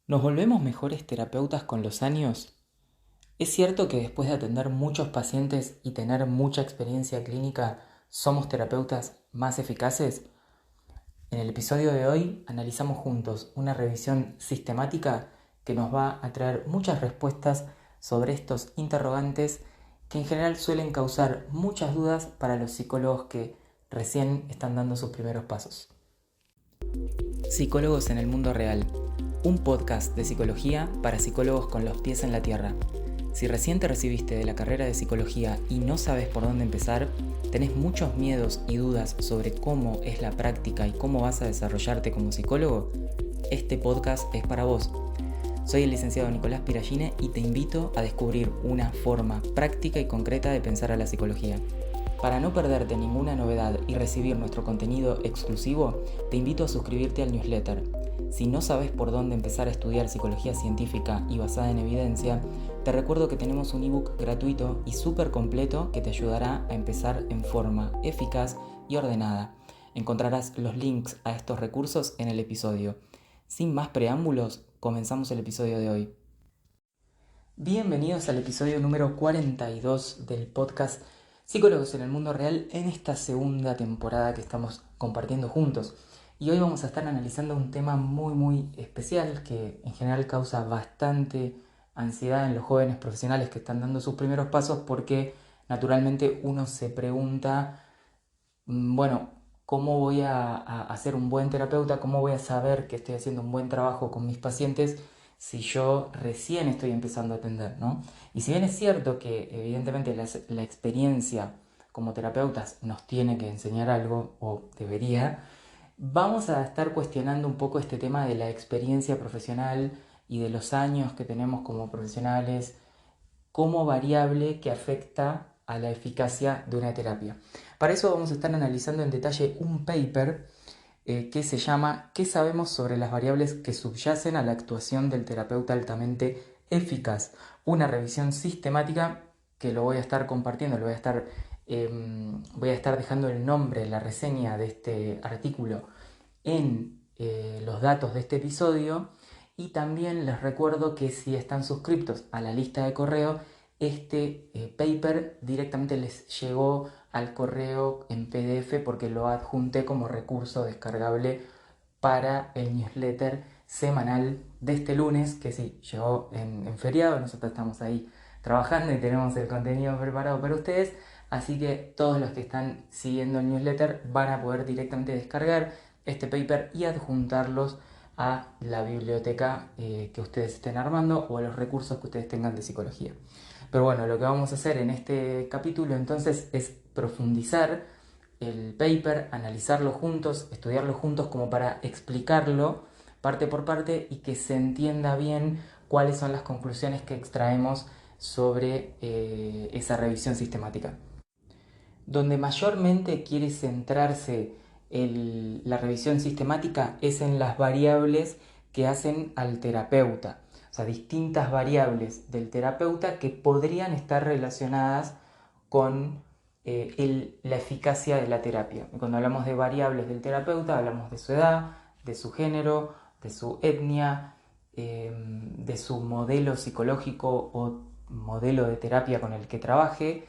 ¿Nos volvemos mejores terapeutas con los años? ¿Es cierto que después de atender muchos pacientes y tener mucha experiencia clínica, somos terapeutas más eficaces? En el episodio de hoy analizamos juntos una revisión sistemática que nos va a traer muchas respuestas sobre estos interrogantes que en general suelen causar muchas dudas para los psicólogos que recién están dando sus primeros pasos. Psicólogos en el mundo real, un podcast de psicología para psicólogos con los pies en la tierra. Si recién te recibiste de la carrera de psicología y no sabes por dónde empezar, tenés muchos miedos y dudas sobre cómo es la práctica y cómo vas a desarrollarte como psicólogo, este podcast es para vos. Soy el licenciado Nicolás Piragine y te invito a descubrir una forma práctica y concreta de pensar a la psicología. Para no perderte ninguna novedad y recibir nuestro contenido exclusivo, te invito a suscribirte al newsletter. Si no sabes por dónde empezar a estudiar psicología científica y basada en evidencia, te recuerdo que tenemos un ebook gratuito y súper completo que te ayudará a empezar en forma eficaz y ordenada. Encontrarás los links a estos recursos en el episodio. Sin más preámbulos, comenzamos el episodio de hoy. Bienvenidos al episodio número 42 del podcast Psicólogos en el Mundo Real en esta segunda temporada que estamos compartiendo juntos. Y hoy vamos a estar analizando un tema muy especial que en general causa bastante ansiedad en los jóvenes profesionales que están dando sus primeros pasos porque naturalmente uno se pregunta, bueno, ¿cómo voy a ser un buen terapeuta? ¿Cómo voy a saber que estoy haciendo un buen trabajo con mis pacientes si yo recién estoy empezando a atender, ¿no? Y si bien es cierto que evidentemente la experiencia como terapeutas nos tiene que enseñar algo, o debería, vamos a estar cuestionando un poco este tema de la experiencia profesional y de los años que tenemos como profesionales como variable que afecta a la eficacia de una terapia. Para eso vamos a estar analizando en detalle un paper que se llama ¿Qué sabemos sobre las variables que subyacen a la actuación del terapeuta altamente eficaz? Una revisión sistemática que lo voy a estar compartiendo, voy a estar dejando el nombre, la reseña de este artículo en los datos de este episodio. Y también les recuerdo que si están suscriptos a la lista de correo, este paper directamente les llegó al correo en PDF porque lo adjunté como recurso descargable para el newsletter semanal de este lunes, que sí, llegó en feriado, nosotros estamos ahí trabajando y tenemos el contenido preparado para ustedes, así que todos los que están siguiendo el newsletter van a poder directamente descargar este paper y adjuntarlos a la biblioteca que ustedes estén armando o a los recursos que ustedes tengan de psicología. Pero bueno, lo que vamos a hacer en este capítulo entonces es profundizar el paper, analizarlo juntos, estudiarlo juntos como para explicarlo parte por parte y que se entienda bien cuáles son las conclusiones que extraemos sobre esa revisión sistemática. Donde mayormente quiere centrarse la revisión sistemática es en las variables que hacen al terapeuta, o sea, distintas variables del terapeuta que podrían estar relacionadas con la eficacia de la terapia. Y cuando hablamos de variables del terapeuta, hablamos de su edad, de su género, de su etnia, de su modelo psicológico o modelo de terapia con el que trabaje.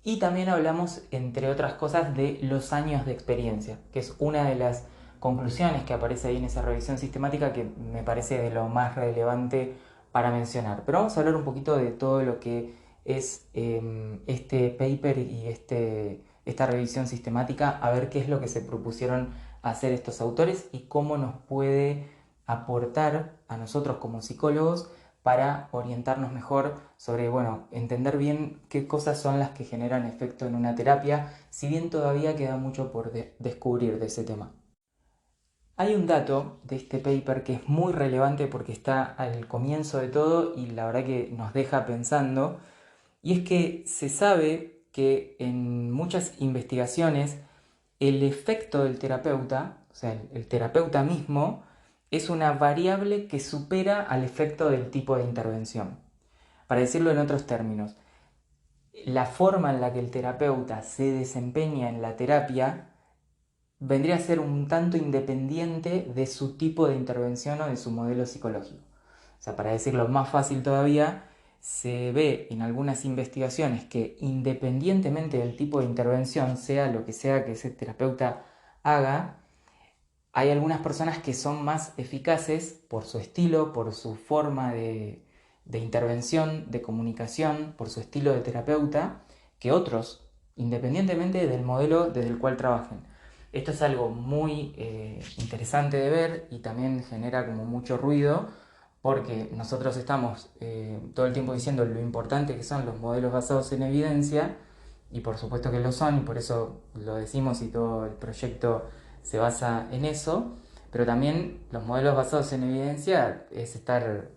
Y también hablamos, entre otras cosas, de los años de experiencia, que es una de las conclusiones que aparece ahí en esa revisión sistemática que me parece de lo más relevante para mencionar. Pero vamos a hablar un poquito de todo lo que es este paper y esta revisión sistemática, a ver qué es lo que se propusieron hacer estos autores y cómo nos puede aportar a nosotros como psicólogos para orientarnos mejor sobre, bueno, entender bien qué cosas son las que generan efecto en una terapia, si bien todavía queda mucho por descubrir de ese tema. Hay un dato de este paper que es muy relevante porque está al comienzo de todo y la verdad que nos deja pensando, y es que se sabe que en muchas investigaciones el efecto del terapeuta, o sea, el terapeuta mismo, es una variable que supera al efecto del tipo de intervención. Para decirlo en otros términos, la forma en la que el terapeuta se desempeña en la terapia vendría a ser un tanto independiente de su tipo de intervención o de su modelo psicológico. sea, para decirlo más fácil todavía, se ve en algunas investigaciones que independientemente del tipo de intervención, sea lo que sea que ese terapeuta haga, hay algunas personas que son más eficaces por su estilo, por su forma de intervención, de comunicación, por su estilo de terapeuta, que otros, independientemente del modelo desde el cual trabajen. Esto es algo muy interesante de ver y también genera como mucho ruido porque nosotros estamos todo el tiempo diciendo lo importante que son los modelos basados en evidencia, y por supuesto que lo son, y por eso lo decimos y todo el proyecto se basa en eso, pero también los modelos basados en evidencia es estar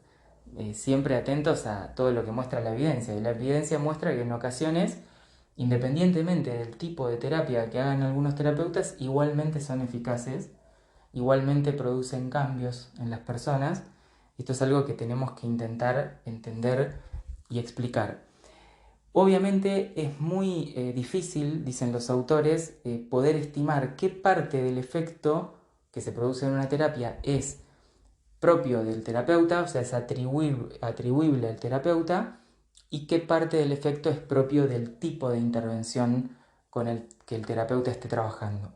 siempre atentos a todo lo que muestra la evidencia, y la evidencia muestra que en ocasiones, independientemente del tipo de terapia que hagan algunos terapeutas, igualmente son eficaces, igualmente producen cambios en las personas. Esto es algo que tenemos que intentar entender y explicar. Obviamente es muy difícil, dicen los autores, poder estimar qué parte del efecto que se produce en una terapia es propio del terapeuta, o sea, es atribuible al terapeuta, y qué parte del efecto es propio del tipo de intervención con el que el terapeuta esté trabajando.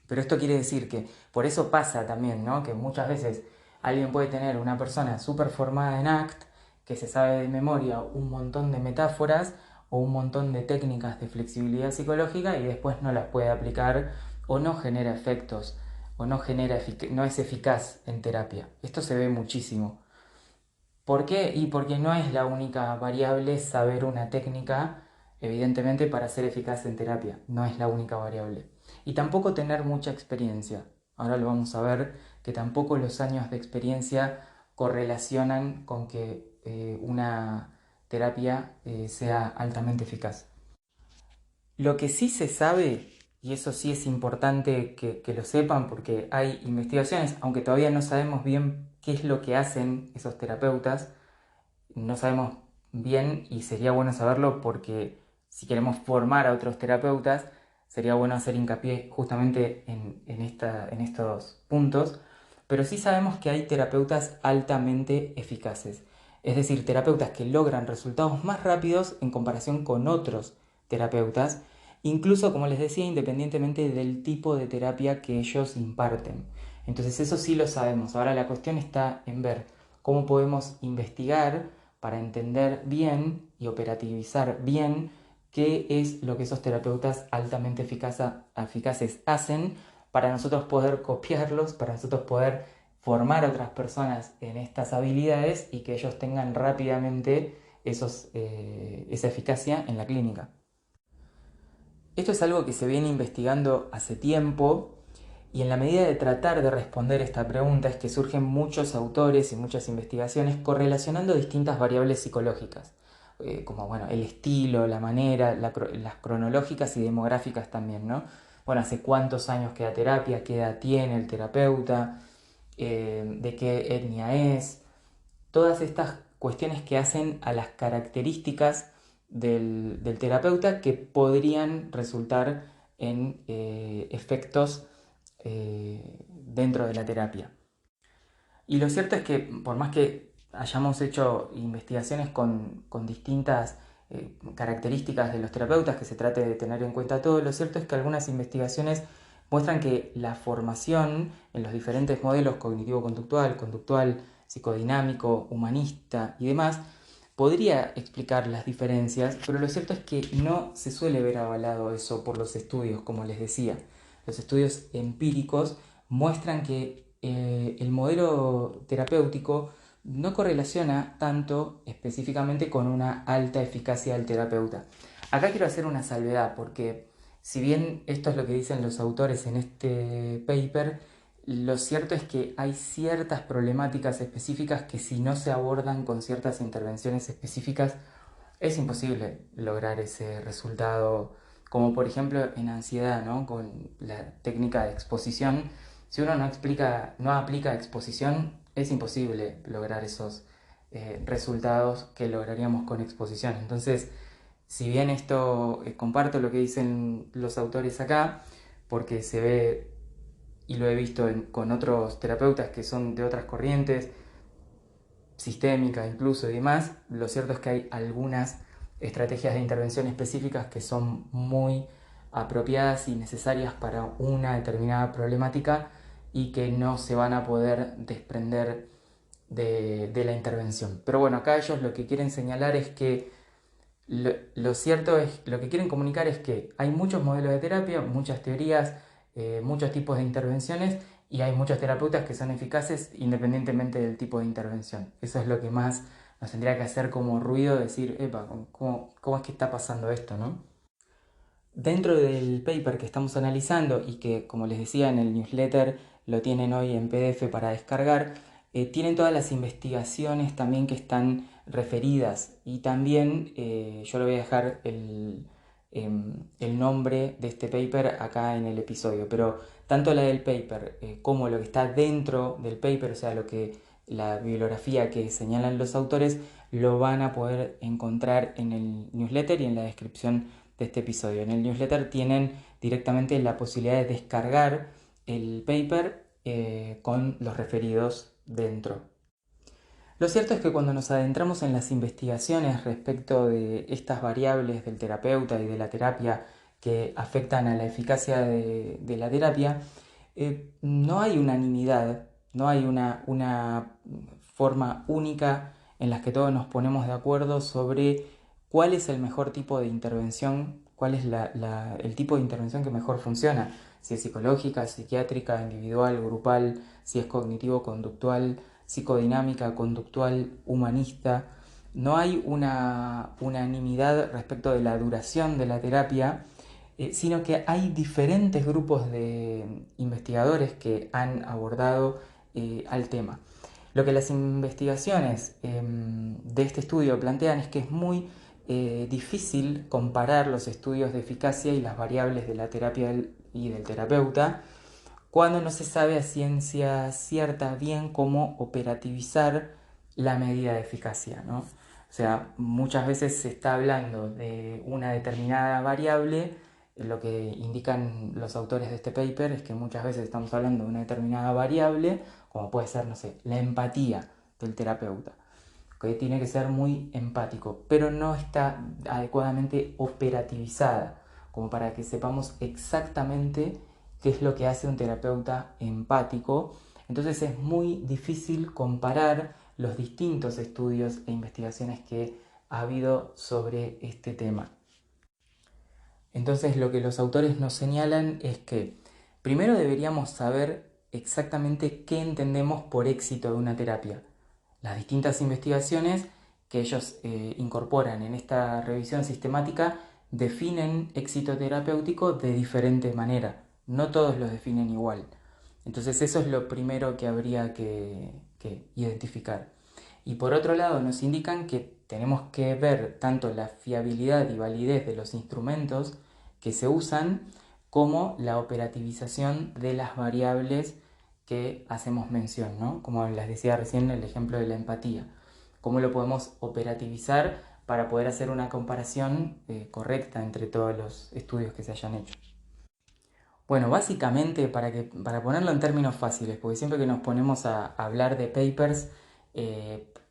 Pero esto quiere decir que por eso pasa también, ¿no? Que muchas veces alguien puede tener una persona súper formada en ACT, que se sabe de memoria un montón de metáforas o un montón de técnicas de flexibilidad psicológica y después no las puede aplicar o no genera efectos o no es eficaz en terapia. Esto se ve muchísimo. ¿Por qué? Y porque no es la única variable saber una técnica, evidentemente, para ser eficaz en terapia. No es la única variable. Y tampoco tener mucha experiencia. Ahora lo vamos a ver, que tampoco los años de experiencia correlacionan con que una terapia sea altamente eficaz. Lo que sí se sabe, y eso sí es importante que lo sepan porque hay investigaciones, aunque todavía no sabemos bien qué es lo que hacen esos terapeutas, no sabemos bien y sería bueno saberlo porque si queremos formar a otros terapeutas, sería bueno hacer hincapié justamente en estos puntos, pero sí sabemos que hay terapeutas altamente eficaces, es decir, terapeutas que logran resultados más rápidos en comparación con otros terapeutas, incluso como les decía, independientemente del tipo de terapia que ellos imparten. Entonces eso sí lo sabemos. Ahora la cuestión está en ver cómo podemos investigar para entender bien y operativizar bien qué es lo que esos terapeutas altamente eficaces hacen para nosotros poder copiarlos, para nosotros poder formar a otras personas en estas habilidades y que ellos tengan rápidamente esa eficacia en la clínica. Esto es algo que se viene investigando hace tiempo y en la medida de tratar de responder esta pregunta es que surgen muchos autores y muchas investigaciones correlacionando distintas variables psicológicas, como bueno, el estilo, la manera, las cronológicas y demográficas también, ¿no? Bueno, hace cuántos años que da terapia, qué edad tiene el terapeuta, de qué etnia es, todas estas cuestiones que hacen a las características del terapeuta que podrían resultar en efectos dentro de la terapia. Y lo cierto es que por más que hayamos hecho investigaciones con distintas características de los terapeutas, que se trate de tener en cuenta todo, lo cierto es que algunas investigaciones muestran que la formación en los diferentes modelos cognitivo-conductual, conductual, psicodinámico, humanista y demás, podría explicar las diferencias, pero lo cierto es que no se suele ver avalado eso por los estudios, como les decía. Los estudios empíricos muestran que el modelo terapéutico no correlaciona tanto específicamente con una alta eficacia del terapeuta. Acá quiero hacer una salvedad porque si bien esto es lo que dicen los autores en este paper, lo cierto es que hay ciertas problemáticas específicas que si no se abordan con ciertas intervenciones específicas es imposible lograr ese resultado, como por ejemplo en ansiedad, ¿no? Con la técnica de exposición. Si uno no aplica exposición, es imposible lograr esos resultados que lograríamos con exposición. Entonces, si bien esto comparto lo que dicen los autores acá, porque se ve y lo he visto con otros terapeutas que son de otras corrientes, sistémica incluso y demás, lo cierto es que hay algunas estrategias de intervención específicas que son muy apropiadas y necesarias para una determinada problemática y que no se van a poder desprender de la intervención. Pero bueno, acá ellos lo que quieren señalar es que lo cierto es, lo que quieren comunicar es que hay muchos modelos de terapia, muchas teorías, muchos tipos de intervenciones y hay muchos terapeutas que son eficaces independientemente del tipo de intervención. Eso es lo que más nos tendría que hacer como ruido, decir, epa, ¿cómo es que está pasando esto, no? Dentro del paper que estamos analizando y que, como les decía en el newsletter, lo tienen hoy en PDF para descargar, tienen todas las investigaciones también que están referidas y también yo le voy a dejar el nombre de este paper acá en el episodio, pero tanto la del paper como lo que está dentro del paper, o sea, la bibliografía que señalan los autores, lo van a poder encontrar en el newsletter y en la descripción de este episodio. En el newsletter tienen directamente la posibilidad de descargar el paper con los referidos dentro. Lo cierto es que cuando nos adentramos en las investigaciones respecto de estas variables del terapeuta y de la terapia que afectan a la eficacia de la terapia, no hay unanimidad, no hay una forma única en la que todos nos ponemos de acuerdo sobre cuál es el mejor tipo de intervención, cuál es el tipo de intervención que mejor funciona, si es psicológica, psiquiátrica, individual, grupal, si es cognitivo-conductual, psicodinámica, conductual, humanista. No hay una unanimidad respecto de la duración de la terapia, sino que hay diferentes grupos de investigadores que han abordado al tema. Lo que las investigaciones de este estudio plantean es que es muy difícil comparar los estudios de eficacia y las variables de la terapia y del terapeuta cuando no se sabe a ciencia cierta bien cómo operativizar la medida de eficacia, ¿no? O sea, muchas veces se está hablando de una determinada variable, lo que indican los autores de este paper es que muchas veces estamos hablando de una determinada variable, como puede ser, no sé, la empatía del terapeuta, que tiene que ser muy empático, pero no está adecuadamente operativizada, como para que sepamos exactamente qué es lo que hace un terapeuta empático. Entonces es muy difícil comparar los distintos estudios e investigaciones que ha habido sobre este tema. Entonces lo que los autores nos señalan es que primero deberíamos saber exactamente qué entendemos por éxito de una terapia. Las distintas investigaciones que ellos incorporan en esta revisión sistemática definen éxito terapéutico de diferente manera. No todos los definen igual. Entonces eso es lo primero que habría que identificar. Y por otro lado nos indican que tenemos que ver tanto la fiabilidad y validez de los instrumentos que se usan como la operativización de las variables que hacemos mención, ¿no? Como les decía recién el ejemplo de la empatía. ¿Cómo lo podemos operativizar para poder hacer una comparación correcta entre todos los estudios que se hayan hecho? Bueno, básicamente, para ponerlo en términos fáciles, porque siempre que nos ponemos a hablar de papers,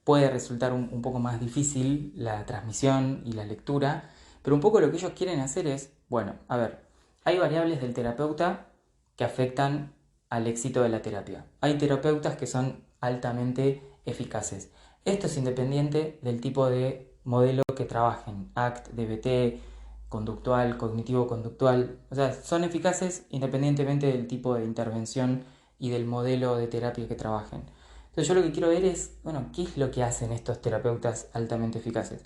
puede resultar un poco más difícil la transmisión y la lectura, pero un poco lo que ellos quieren hacer es, bueno, a ver, hay variables del terapeuta que afectan al éxito de la terapia. Hay terapeutas que son altamente eficaces. Esto es independiente del tipo de modelo que trabajen, ACT, DBT, conductual, cognitivo-conductual. O sea, son eficaces independientemente del tipo de intervención y del modelo de terapia que trabajen. Entonces yo lo que quiero ver es, bueno, ¿qué es lo que hacen estos terapeutas altamente eficaces?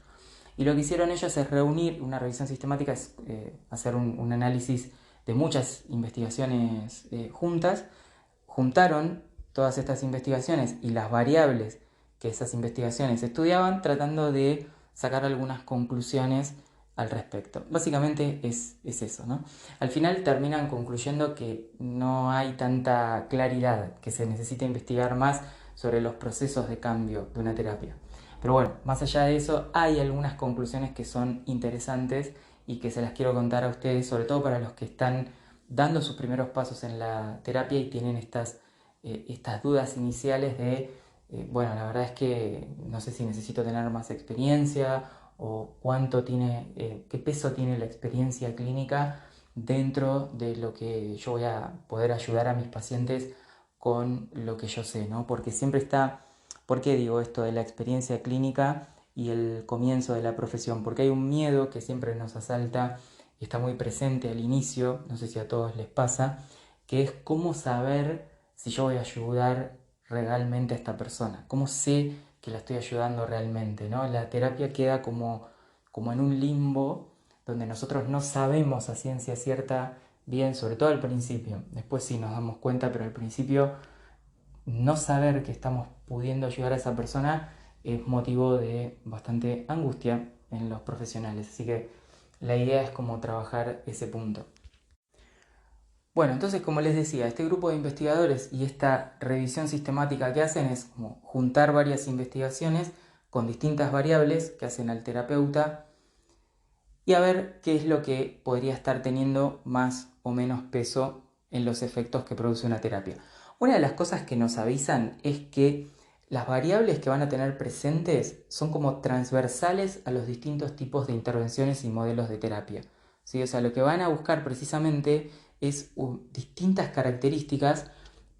Y lo que hicieron ellos es reunir una revisión sistemática, es hacer un análisis de muchas investigaciones juntas, juntaron todas estas investigaciones y las variables que esas investigaciones estudiaban, tratando de sacar algunas conclusiones al respecto. Básicamente es eso, ¿no? Al final terminan concluyendo que no hay tanta claridad, que se necesita investigar más sobre los procesos de cambio de una terapia. Pero bueno, más allá de eso, hay algunas conclusiones que son interesantes y que se las quiero contar a ustedes, sobre todo para los que están dando sus primeros pasos en la terapia y tienen estas dudas iniciales de bueno, la verdad es que no sé si necesito tener más experiencia o qué peso tiene la experiencia clínica dentro de lo que yo voy a poder ayudar a mis pacientes con lo que yo sé, ¿no? Porque siempre está, ¿por qué digo esto de la experiencia clínica y el comienzo de la profesión? Porque hay un miedo que siempre nos asalta y está muy presente al inicio, no sé si a todos les pasa, que es cómo saber si yo voy a ayudar realmente a esta persona, cómo sé que la estoy ayudando realmente, ¿no? La terapia queda como en un limbo donde nosotros no sabemos a ciencia cierta bien, sobre todo al principio. Después sí nos damos cuenta, pero al principio no saber que estamos pudiendo ayudar a esa persona es motivo de bastante angustia en los profesionales. Así que la idea es como trabajar ese punto. Bueno, entonces como les decía, este grupo de investigadores y esta revisión sistemática que hacen es como juntar varias investigaciones con distintas variables que hacen al terapeuta y a ver qué es lo que podría estar teniendo más o menos peso en los efectos que produce una terapia. Una de las cosas que nos avisan es que las variables que van a tener presentes son como transversales a los distintos tipos de intervenciones y modelos de terapia. ¿Sí? O sea, lo que van a buscar precisamente es distintas características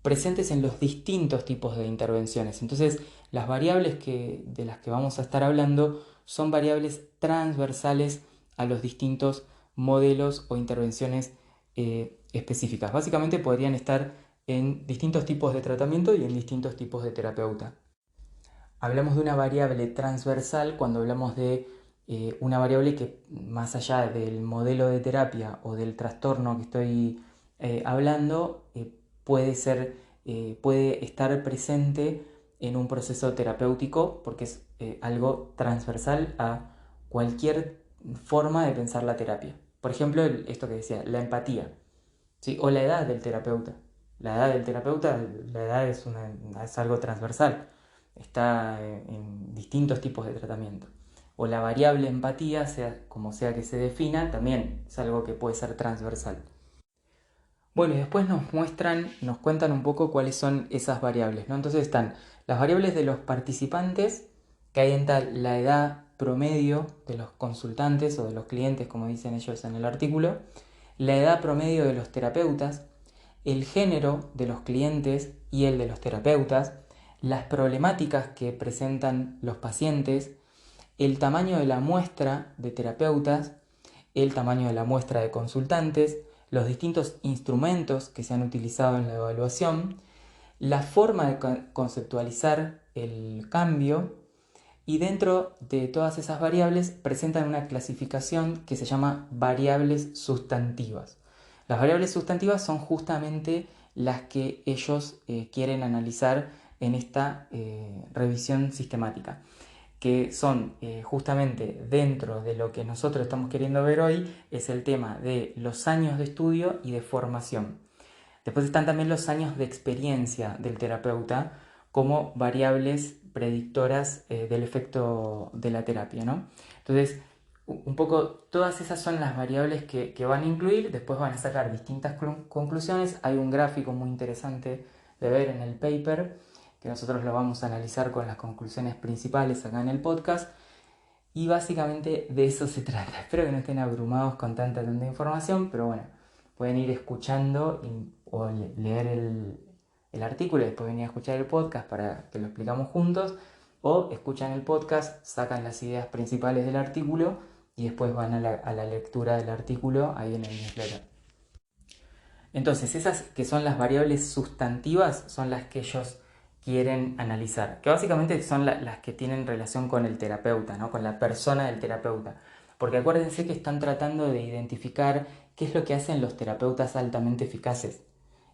presentes en los distintos tipos de intervenciones. Entonces, las variables de las que vamos a estar hablando son variables transversales a los distintos modelos o intervenciones específicas. Básicamente podrían estar en distintos tipos de tratamiento y en distintos tipos de terapeuta. Hablamos de una variable transversal cuando hablamos de una variable que más allá del modelo de terapia o del trastorno que estoy hablando, puede estar presente en un proceso terapéutico porque es algo transversal a cualquier forma de pensar la terapia. Por ejemplo, esto que decía, la empatía, ¿sí? O la edad del terapeuta. La edad del terapeuta, la edad es algo transversal, está en distintos tipos de tratamiento. O la variable empatía, sea como sea que se defina, también es algo que puede ser transversal. Bueno, y después nos cuentan un poco cuáles son esas variables, ¿no? Entonces están las variables de los participantes, que ahí entra la edad promedio de los consultantes o de los clientes, como dicen ellos en el artículo, la edad promedio de los terapeutas, el género de los clientes y el de los terapeutas, las problemáticas que presentan los pacientes, el tamaño de la muestra de terapeutas, el tamaño de la muestra de consultantes, los distintos instrumentos que se han utilizado en la evaluación, la forma de conceptualizar el cambio y dentro de todas esas variables presentan una clasificación que se llama variables sustantivas. Las variables sustantivas son justamente las que ellos quieren analizar en esta revisión sistemática, que son justamente dentro de lo que nosotros estamos queriendo ver hoy, es el tema de los años de estudio y de formación. Después están también los años de experiencia del terapeuta como variables predictoras del efecto de la terapia, ¿no? Entonces, un poco todas esas son las variables que van a incluir, después van a sacar distintas conclusiones. Hay un gráfico muy interesante de ver en el paper, que nosotros lo vamos a analizar con las conclusiones principales acá en el podcast, y básicamente de eso se trata. Espero que no estén abrumados con tanta información, pero bueno, pueden ir escuchando o leer el artículo y después venir a escuchar el podcast para que lo explicamos juntos, o escuchan el podcast, sacan las ideas principales del artículo y después van a la lectura del artículo ahí en el newsletter. Entonces, esas que son las variables sustantivas son las que ellos quieren analizar, que básicamente son las que tienen relación con el terapeuta, ¿no? Con la persona del terapeuta. Porque acuérdense que están tratando de identificar qué es lo que hacen los terapeutas altamente eficaces,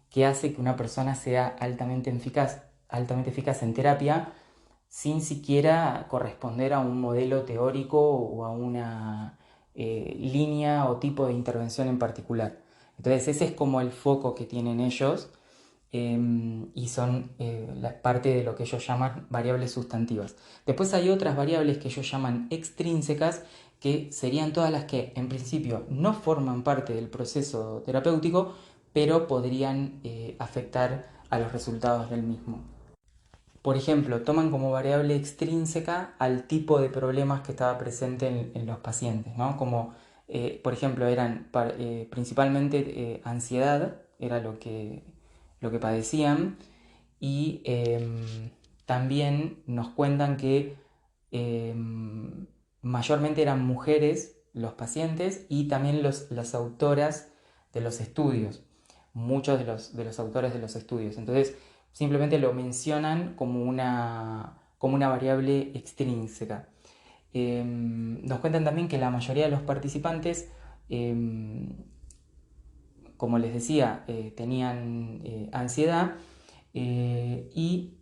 qué hace que una persona sea altamente eficaz en terapia sin siquiera corresponder a un modelo teórico o a una línea o tipo de intervención en particular. Entonces ese es como el foco que tienen ellos y son la parte de lo que ellos llaman variables sustantivas. Después hay otras variables que ellos llaman extrínsecas, que serían todas las que en principio no forman parte del proceso terapéutico, pero podrían afectar a los resultados del mismo. Por ejemplo, toman como variable extrínseca al tipo de problemas que estaba presente en los pacientes, ¿no? Como, por ejemplo, eran principalmente ansiedad, era lo que padecían, y también nos cuentan que mayormente eran mujeres los pacientes y también las autoras de los estudios, muchos de los autores de los estudios. Entonces, simplemente lo mencionan como una variable extrínseca. Nos cuentan también que la mayoría de los participantes, como les decía, tenían ansiedad y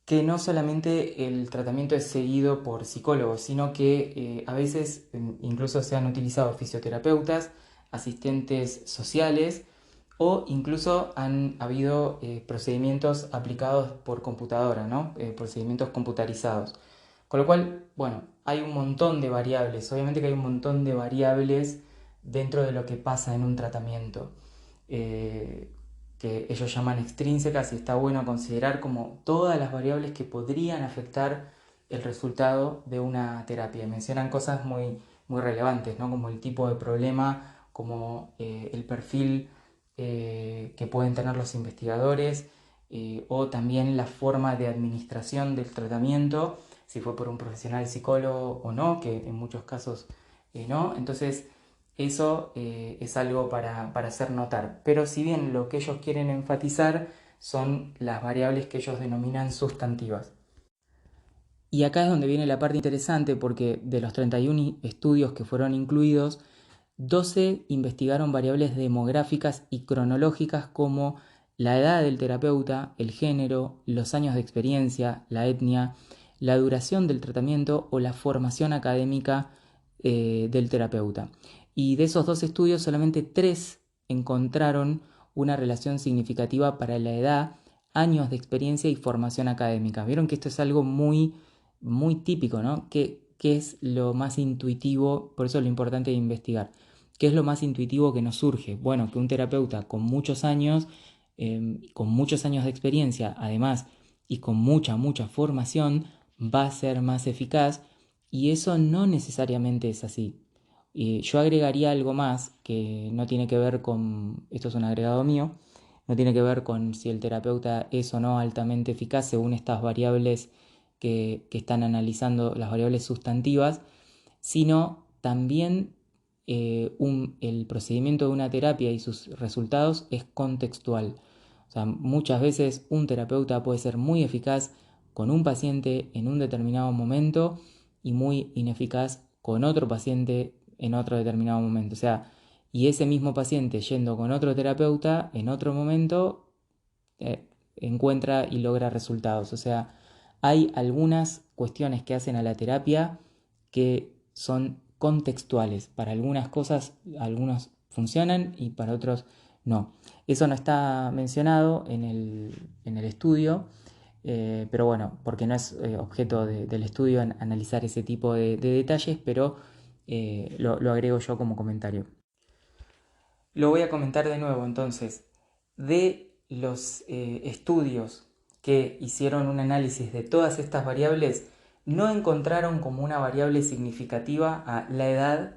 que no solamente el tratamiento es seguido por psicólogos, sino que a veces incluso se han utilizado fisioterapeutas, asistentes sociales o incluso han habido procedimientos aplicados por computadora, ¿no? Procedimientos computarizados. Con lo cual, bueno, hay un montón de variables, obviamente que hay un montón de variables dentro de lo que pasa en un tratamiento. Eh, que ellos llaman extrínsecas y está bueno considerar como todas las variables que podrían afectar el resultado de una terapia. Mencionan cosas muy relevantes, ¿no? Como el tipo de problema, como el perfil que pueden tener los investigadores o también la forma de administración del tratamiento, si fue por un profesional psicólogo o no, que en muchos casos no. Entonces, eso es algo para hacer notar. Pero si bien lo que ellos quieren enfatizar son las variables que ellos denominan sustantivas. Y acá es donde viene la parte interesante porque de los 31 estudios que fueron incluidos, 12 investigaron variables demográficas y cronológicas como la edad del terapeuta, el género, los años de experiencia, la etnia, la duración del tratamiento o la formación académica del terapeuta. Y de esos 2 estudios, solamente 3 encontraron una relación significativa para la edad, años de experiencia y formación académica. Vieron que esto es algo muy típico, ¿no? ¿Qué es lo más intuitivo? Por eso es lo importante de investigar. ¿Qué es lo más intuitivo que nos surge? Bueno, que un terapeuta con muchos años de experiencia, además, y con mucha formación, va a ser más eficaz, y eso no necesariamente es así. Yo agregaría algo más que no tiene que ver con, esto es un agregado mío, no tiene que ver con si el terapeuta es o no altamente eficaz según estas variables que están analizando, las variables sustantivas, sino también el procedimiento de una terapia y sus resultados es contextual. O sea, muchas veces un terapeuta puede ser muy eficaz con un paciente en un determinado momento y muy ineficaz con otro paciente en otro determinado momento. O sea, y ese mismo paciente yendo con otro terapeuta en otro momento encuentra y logra resultados. O sea, hay algunas cuestiones que hacen a la terapia que son contextuales. Para algunas cosas, algunos funcionan y para otros no. Eso no está mencionado en el estudio, pero bueno, porque no es objeto del estudio analizar ese tipo de detalles, pero lo agrego yo como comentario. Lo voy a comentar de nuevo entonces. De los estudios que hicieron un análisis de todas estas variables, no encontraron como una variable significativa a la edad,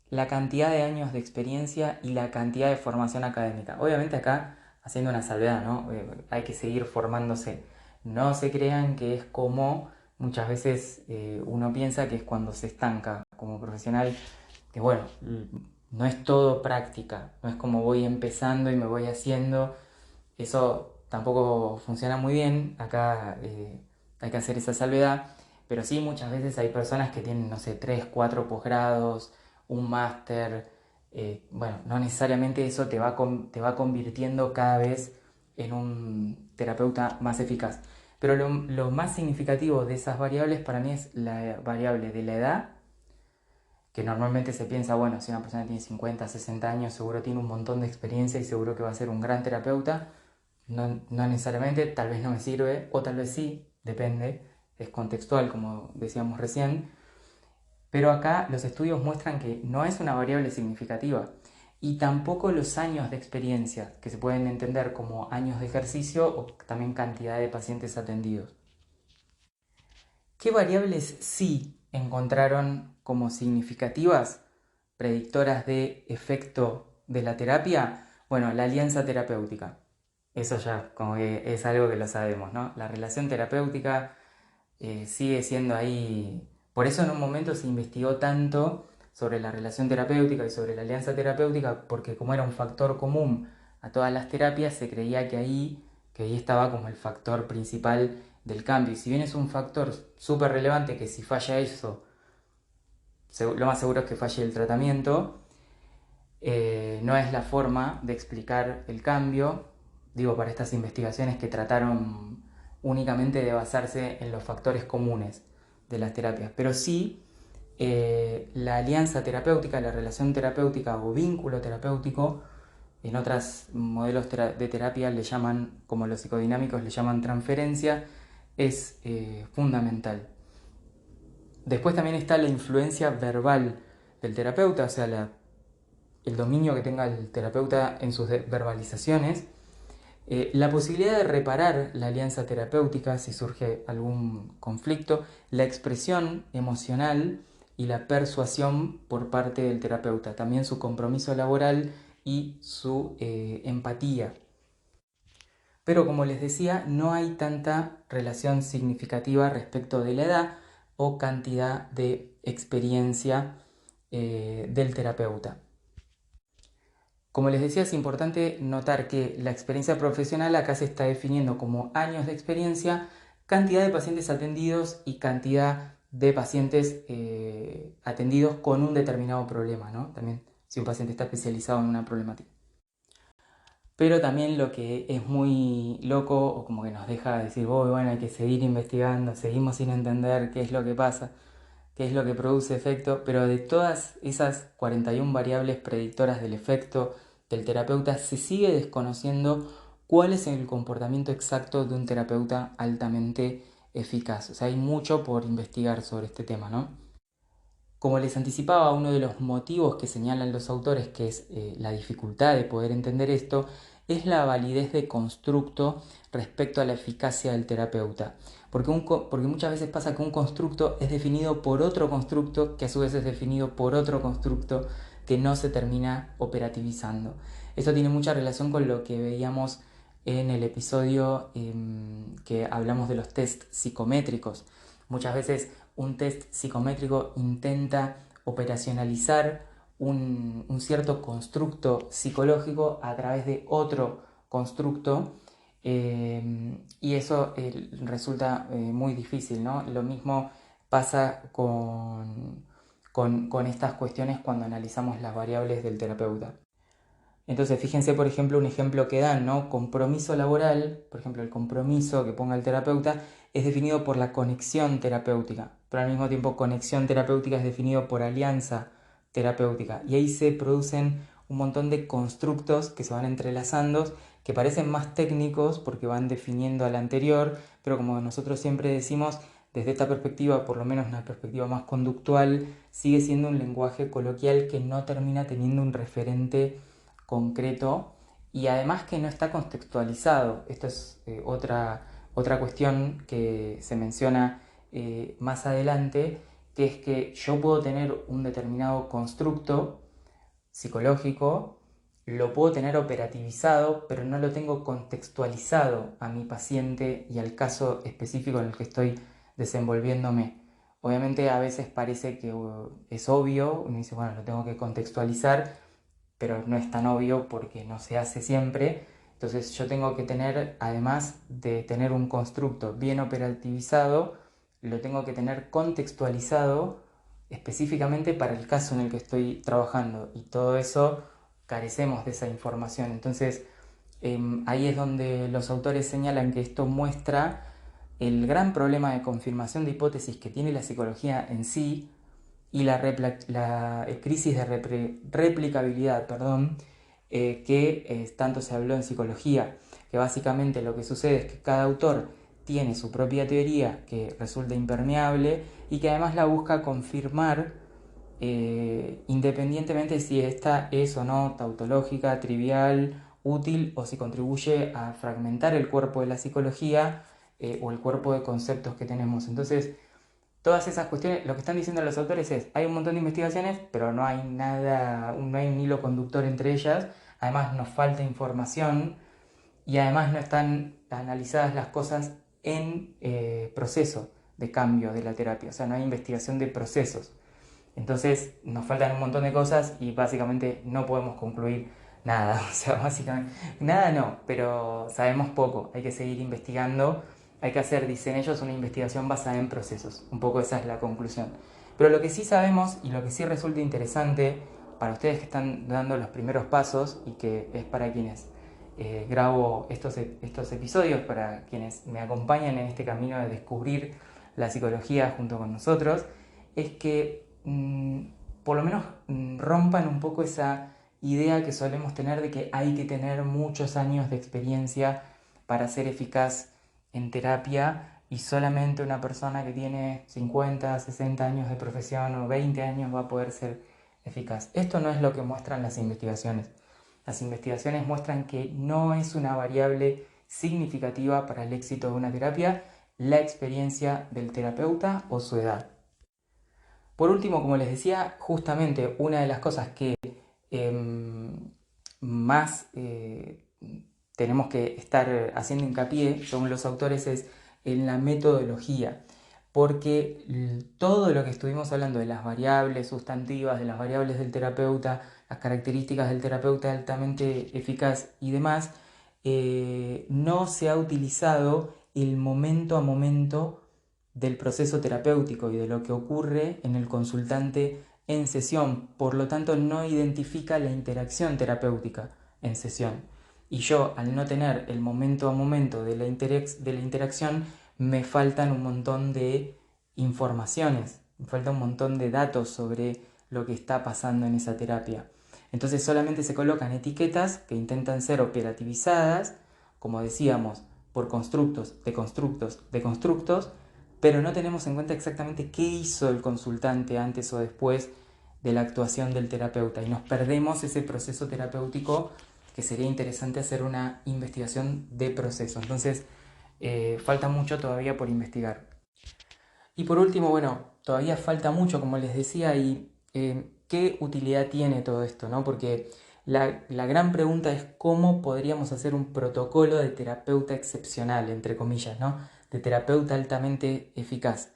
la cantidad de años de experiencia y la cantidad de formación académica. Obviamente acá haciendo una salvedad, ¿no? Hay que seguir formándose. No se crean que es como muchas veces uno piensa que es cuando se estanca como profesional, que bueno, no es todo práctica, no es como voy empezando y me voy haciendo, eso tampoco funciona muy bien, acá hay que hacer esa salvedad, pero sí muchas veces hay personas que tienen, no sé, 3 4 posgrados, un máster, bueno, no necesariamente eso te va convirtiendo cada vez en un terapeuta más eficaz. Pero lo más significativo de esas variables para mí es la variable de la edad, que normalmente se piensa, bueno, si una persona tiene 50 60 años, seguro tiene un montón de experiencia y seguro que va a ser un gran terapeuta. No necesariamente, tal vez no me sirve, o tal vez sí, depende, es contextual, como decíamos recién. Pero acá los estudios muestran que no es una variable significativa. y tampoco los años de experiencia, que se pueden entender como años de ejercicio o también cantidad de pacientes atendidos. ¿Qué variables sí encontraron como significativas, predictoras de efecto de la terapia? Bueno, la alianza terapéutica. Eso ya como que es algo que lo sabemos, ¿no? La relación terapéutica sigue siendo ahí. Por eso en un momento se investigó tanto sobre la relación terapéutica y sobre la alianza terapéutica, porque como era un factor común a todas las terapias, se creía que ahí estaba como el factor principal del cambio. Y si bien es un factor súper relevante, que si falla eso, lo más seguro es que falle el tratamiento, no es la forma de explicar el cambio, digo, para estas investigaciones que trataron únicamente de basarse en los factores comunes de las terapias, pero sí la alianza terapéutica, la relación terapéutica o vínculo terapéutico, en otros modelos de terapia le llaman, como los psicodinámicos le llaman transferencia, es fundamental. Después también está la influencia verbal del terapeuta, o sea, el dominio que tenga el terapeuta en sus verbalizaciones, la posibilidad de reparar la alianza terapéutica si surge algún conflicto, la expresión emocional y la persuasión por parte del terapeuta, también su compromiso laboral y su empatía. Pero como les decía, no hay tanta relación significativa respecto de la edad o cantidad de experiencia del terapeuta. Como les decía, es importante notar que la experiencia profesional acá se está definiendo como años de experiencia, cantidad de pacientes atendidos y cantidad de pacientes atendidos con un determinado problema, ¿no? También si un paciente está especializado en una problemática. Pero también lo que es muy loco o como que nos deja decir, oh, bueno, hay que seguir investigando, seguimos sin entender qué es lo que pasa, qué es lo que produce efecto, pero de todas esas 41 variables predictoras del efecto del terapeuta se sigue desconociendo cuál es el comportamiento exacto de un terapeuta altamente eficaz. O sea, hay mucho por investigar sobre este tema, ¿no? Como les anticipaba, uno de los motivos que señalan los autores, que es la dificultad de poder entender esto, es la validez de constructo respecto a la eficacia del terapeuta. Porque muchas veces pasa que un constructo es definido por otro constructo, que a su vez es definido por otro constructo, que no se termina operativizando. Esto tiene mucha relación con lo que veíamos en el episodio que hablamos de los test psicométricos. Muchas veces un test psicométrico intenta operacionalizar un cierto constructo psicológico a través de otro constructo y eso resulta muy difícil, ¿no? Lo mismo pasa con estas cuestiones cuando analizamos las variables del terapeuta. Entonces, fíjense, por ejemplo, un ejemplo que dan, ¿no? Compromiso laboral, por ejemplo, el compromiso que ponga el terapeuta es definido por la conexión terapéutica, pero al mismo tiempo conexión terapéutica es definido por alianza terapéutica. Y ahí se producen un montón de constructos que se van entrelazando, que parecen más técnicos porque van definiendo al anterior, pero como nosotros siempre decimos, desde esta perspectiva, por lo menos una perspectiva más conductual, sigue siendo un lenguaje coloquial que no termina teniendo un referente concreto y además que no está contextualizado. Esto es otra cuestión que se menciona más adelante, que es que yo puedo tener un determinado constructo psicológico, lo puedo tener operativizado, pero no lo tengo contextualizado a mi paciente y al caso específico en el que estoy desenvolviéndome. Obviamente a veces parece que es obvio, uno dice, bueno, lo tengo que contextualizar, pero no es tan obvio porque no se hace siempre. Entonces yo tengo que tener, además de tener un constructo bien operativizado, lo tengo que tener contextualizado específicamente para el caso en el que estoy trabajando. Y todo eso carecemos de esa información. Entonces ahí es donde los autores señalan que esto muestra el gran problema de confirmación de hipótesis que tiene la psicología en sí y la crisis de replicabilidad, que tanto se habló en psicología, que básicamente lo que sucede es que cada autor tiene su propia teoría que resulta impermeable y que además la busca confirmar independientemente si esta es o no tautológica, trivial, útil o si contribuye a fragmentar el cuerpo de la psicología o el cuerpo de conceptos que tenemos. Entonces, todas esas cuestiones, lo que están diciendo los autores es, hay un montón de investigaciones, pero no hay nada, no hay un hilo conductor entre ellas, además nos falta información y además no están analizadas las cosas en proceso de cambio de la terapia, o sea, no hay investigación de procesos. Entonces nos faltan un montón de cosas y básicamente no podemos concluir nada, o sea, básicamente nada no, pero sabemos poco, hay que seguir investigando, hay que hacer, dicen ellos, una investigación basada en procesos, un poco esa es la conclusión. Pero lo que sí sabemos y lo que sí resulta interesante para ustedes que están dando los primeros pasos y que es para quienes grabo estos episodios, para quienes me acompañan en este camino de descubrir la psicología junto con nosotros, es que por lo menos rompan un poco esa idea que solemos tener de que hay que tener muchos años de experiencia para ser eficaz en terapia y solamente una persona que tiene 50, 60 años de profesión o 20 años va a poder ser eficaz. Esto no es lo que muestran las investigaciones. Las investigaciones muestran que no es una variable significativa para el éxito de una terapia la experiencia del terapeuta o su edad. Por último, como les decía, justamente una de las cosas que más tenemos que estar haciendo hincapié, según los autores, es en la metodología, porque todo lo que estuvimos hablando de las variables sustantivas, de las variables del terapeuta, las características del terapeuta altamente eficaz y demás, no se ha utilizado el momento a momento del proceso terapéutico y de lo que ocurre en el consultante en sesión, por lo tanto no identifica la interacción terapéutica en sesión. Y yo, al no tener el momento a momento de la interacción, me faltan un montón de informaciones, me falta un montón de datos sobre lo que está pasando en esa terapia. Entonces solamente se colocan etiquetas que intentan ser operativizadas, como decíamos, por constructos, de constructos, pero no tenemos en cuenta exactamente qué hizo el consultante antes o después de la actuación del terapeuta y nos perdemos ese proceso terapéutico que sería interesante hacer una investigación de proceso. Entonces, falta mucho todavía por investigar. Y por último, bueno, todavía falta mucho, como les decía, y ¿qué utilidad tiene todo esto, ¿no? Porque la gran pregunta es cómo podríamos hacer un protocolo de terapeuta excepcional, entre comillas, ¿no? De terapeuta altamente eficaz.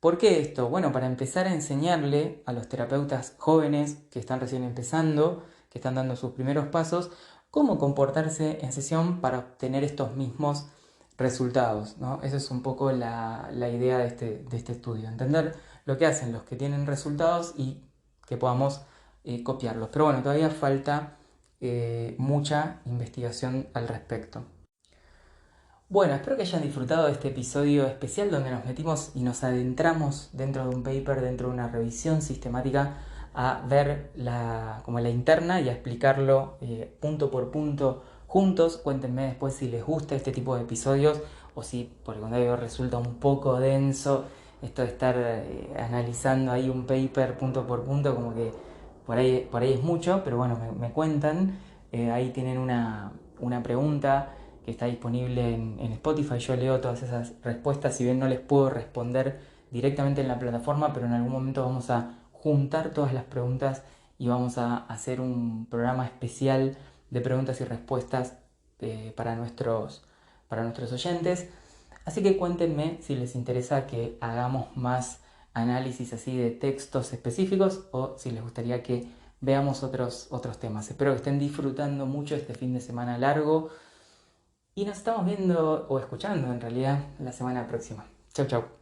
¿Por qué esto? Bueno, para empezar a enseñarle a los terapeutas jóvenes que están recién empezando, que están dando sus primeros pasos, cómo comportarse en sesión para obtener estos mismos resultados, ¿no? Esa es un poco la idea de este estudio, entender lo que hacen los que tienen resultados y que podamos copiarlos. Pero bueno, todavía falta mucha investigación al respecto. Bueno, espero que hayan disfrutado de este episodio especial donde nos metimos y nos adentramos dentro de un paper, dentro de una revisión sistemática a ver como la interna y a explicarlo punto por punto juntos. Cuéntenme después si les gusta este tipo de episodios o si por el contrario resulta un poco denso esto de estar analizando ahí un paper punto por punto, como que por ahí es mucho, pero bueno, me cuentan. Ahí tienen una pregunta que está disponible en Spotify. Yo leo todas esas respuestas, si bien no les puedo responder directamente en la plataforma, pero en algún momento vamos a juntar todas las preguntas y vamos a hacer un programa especial de preguntas y respuestas para nuestros oyentes. Así que cuéntenme si les interesa que hagamos más análisis así de textos específicos o si les gustaría que veamos otros temas. Espero que estén disfrutando mucho este fin de semana largo y nos estamos viendo o escuchando en realidad la semana próxima. Chau, chau.